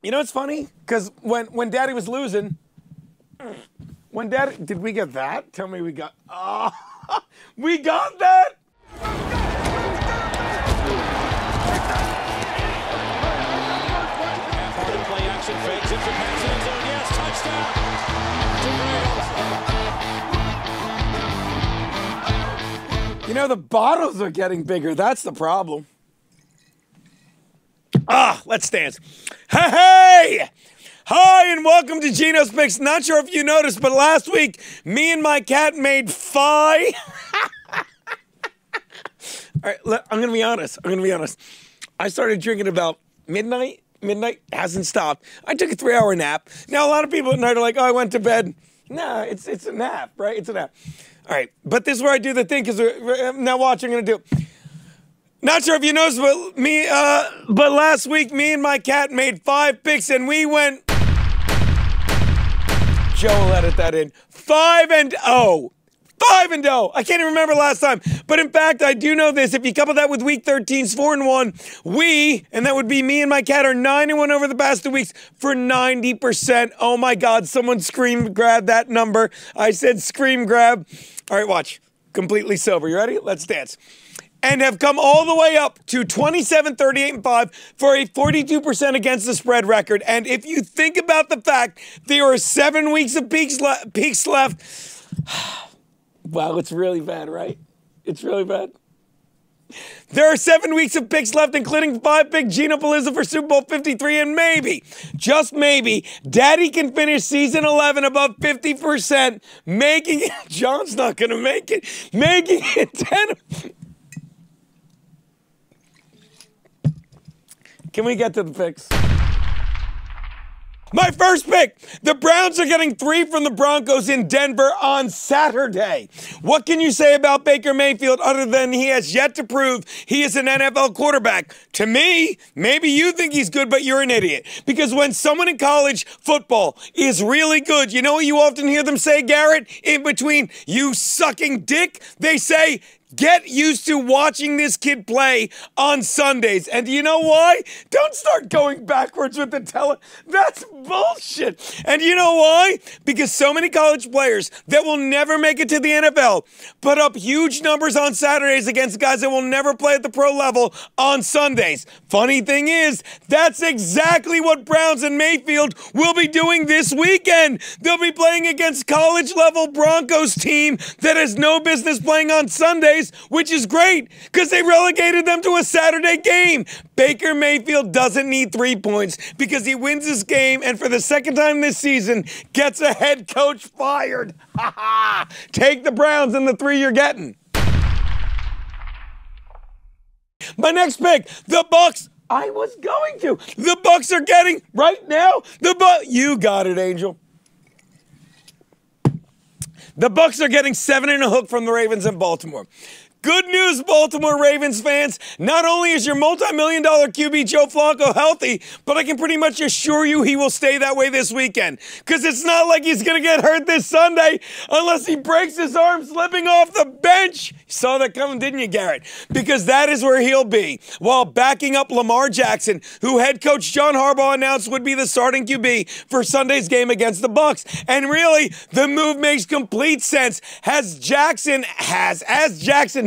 You know what's funny? Because when Daddy was losing, did we get that? Tell me we got, oh, we got that? Play action fakes it for passing zone. Yes, touchdown. You know, the bottles are getting bigger. That's the problem. Let's dance. Hey! Hi, and welcome to Genos Picks. Not sure if you noticed, but last week, me and my cat made five. All right, I'm going to be honest. I started drinking about midnight. Midnight hasn't stopped. I took a 3-hour nap. Now, a lot of people at night are like, oh, I went to bed. Nah, it's a nap, right? It's a nap. All right, but this is where I do the thing, because now watch, I'm going to do. Not sure if you noticed, but last week, me and my cat made 5 picks, and we went. Joe will edit that in. 5-0. 5-0. I can't even remember last time. But in fact, I do know this. If you couple that with week 13's 4-1, and that would be me and my cat, are 9-1 over the past 2 weeks for 90%. Oh my God, someone scream grab that number. I said scream grab. All right, watch. Completely sober. You ready? Let's dance. And have come all the way up to 27, 38, and 5 for a 42% against the spread record. And if you think about the fact there are 7 weeks of peaks left, wow, it's really bad, right? It's really bad. There are 7 weeks of picks left, including 5 big Geno for Super Bowl 53, and maybe, just maybe, Daddy can finish season 11 above 50%, making it, John's not going to make it, making it 10. Can we get to the picks? My first pick, the Browns are getting 3 from the Broncos in Denver on Saturday. What can you say about Baker Mayfield other than he has yet to prove he is an NFL quarterback? To me, maybe you think he's good, but you're an idiot. Because when someone in college football is really good, you know what you often hear them say, Garrett? In between, you sucking dick, they say, get used to watching this kid play on Sundays. And do you know why? Don't start going backwards with the That's bullshit. And you know why? Because so many college players that will never make it to the NFL put up huge numbers on Saturdays against guys that will never play at the pro level on Sundays. Funny thing is, that's exactly what Browns and Mayfield will be doing this weekend. They'll be playing against college-level Broncos team that has no business playing on Sundays, which is great because they relegated them to a Saturday game. Baker Mayfield doesn't need 3 points because he wins this game and for the second time this season gets a head coach fired. Ha ha! Take the Browns and the 3 you're getting. My next pick, the Bucks. I was going to. The Bucks are getting right now. You got it, Angel. The Bucks are getting 7 and a hook from the Ravens in Baltimore. Good news, Baltimore Ravens fans. Not only is your multi-million-dollar QB Joe Flacco healthy, but I can pretty much assure you he will stay that way this weekend. Because it's not like he's going to get hurt this Sunday unless he breaks his arm slipping off the bench. You saw that coming, didn't you, Garrett? Because that is where he'll be, while backing up Lamar Jackson, who head coach John Harbaugh announced would be the starting QB for Sunday's game against the Bucks. And really, the move makes complete sense as Jackson,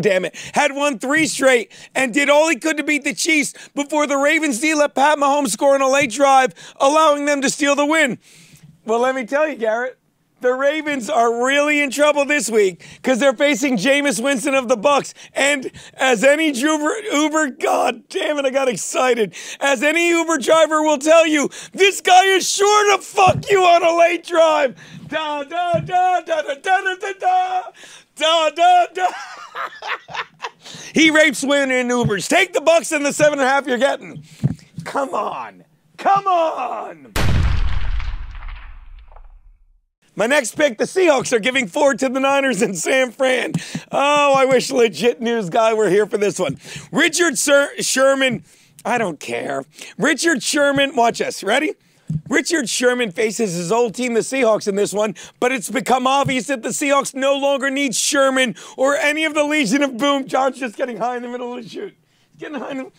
damn it, had won 3 straight and did all he could to beat the Chiefs before the Ravens D let Pat Mahomes score on a late drive, allowing them to steal the win. Well, let me tell you, Garrett, the Ravens are really in trouble this week because they're facing Jameis Winston of the Bucks. And as any Uber, God damn it, I got excited. As any Uber driver will tell you, this guy is sure to fuck you on a late drive. Da da da da da da da da. Da, da, da. He rapes women in Ubers. Take the Bucks and the 7.5 you're getting. Come on. Come on. My next pick, the Seahawks are giving 4 to the Niners in San Fran. Oh, I wish Legit News Guy were here for this one. Richard Sherman, I don't care. Richard Sherman, watch this. Ready? Richard Sherman faces his old team, the Seahawks, in this one, but it's become obvious that the Seahawks no longer need Sherman or any of the Legion of Boom. John's just getting high in the middle of the shoot. Getting high in the...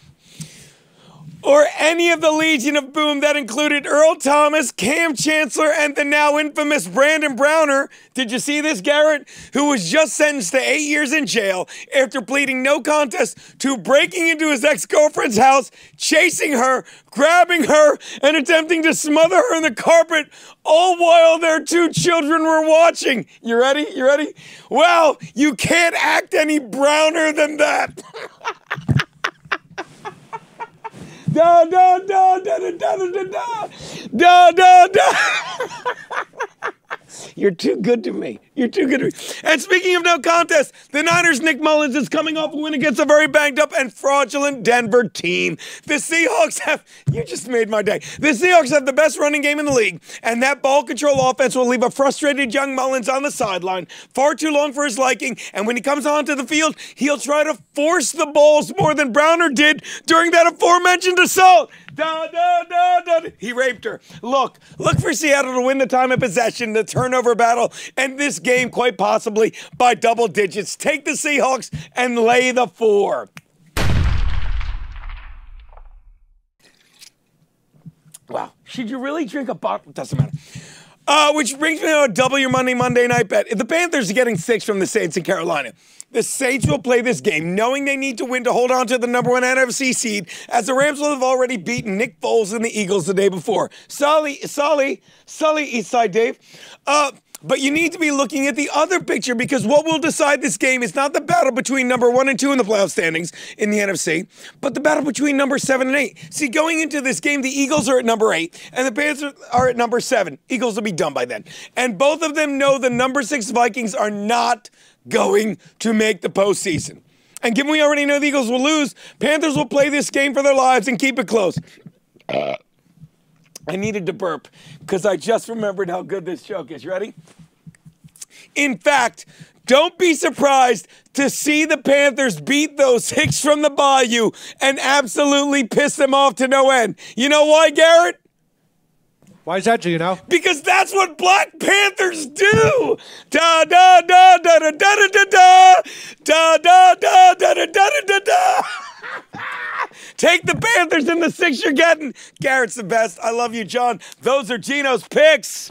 or any of the Legion of Boom that included Earl Thomas, Cam Chancellor, and the now infamous Brandon Browner. Did you see this, Garrett? Who was just sentenced to 8 years in jail after pleading no contest to breaking into his ex-girlfriend's house, chasing her, grabbing her, and attempting to smother her in the carpet, all while their 2 children were watching. You ready? You ready? Well, you can't act any browner than that. Da da da da da da da da da da. You're too good to me. You're too good to me. And speaking of no contest, the Niners' Nick Mullins is coming off a win against a very banged up and fraudulent Denver team. The Seahawks have, you just made my day. The Seahawks have the best running game in the league, and that ball control offense will leave a frustrated young Mullins on the sideline far too long for his liking, and when he comes onto the field, he'll try to force the balls more than Browner did during that aforementioned assault. Da, da, da, da. He raped her. Look for Seattle to win the time of possession, the turnover battle, and this game quite possibly by double digits. Take the Seahawks and lay the 4. Wow. Should you really drink a bottle? Doesn't matter. Which brings me to a double your money Monday night bet. If the Panthers are getting 6 from the Saints in Carolina, the Saints will play this game knowing they need to win to hold on to the #1 NFC seed, as the Rams will have already beaten Nick Foles and the Eagles the day before. Sully, Eastside Dave. But you need to be looking at the other picture, because what will decide this game is not the battle between #1 and 2 in the playoff standings in the NFC, but the battle between number 7 and 8. See, going into this game, the Eagles are at number 8, and the Panthers are at number 7. Eagles will be done by then. And both of them know the number 6 Vikings are not going to make the postseason. And given we already know the Eagles will lose, Panthers will play this game for their lives and keep it close. I needed to burp because I just remembered how good this joke is. Ready? In fact, don't be surprised to see the Panthers beat those Hicks from the Bayou and absolutely piss them off to no end. You know why, Garrett? Why is that, Geno? Because that's what Black Panthers do. Da da da da da da da da da da da da da da da da. Take the Panthers in the 6 you're getting. Garrett's the best. I love you, John. Those are Geno's picks.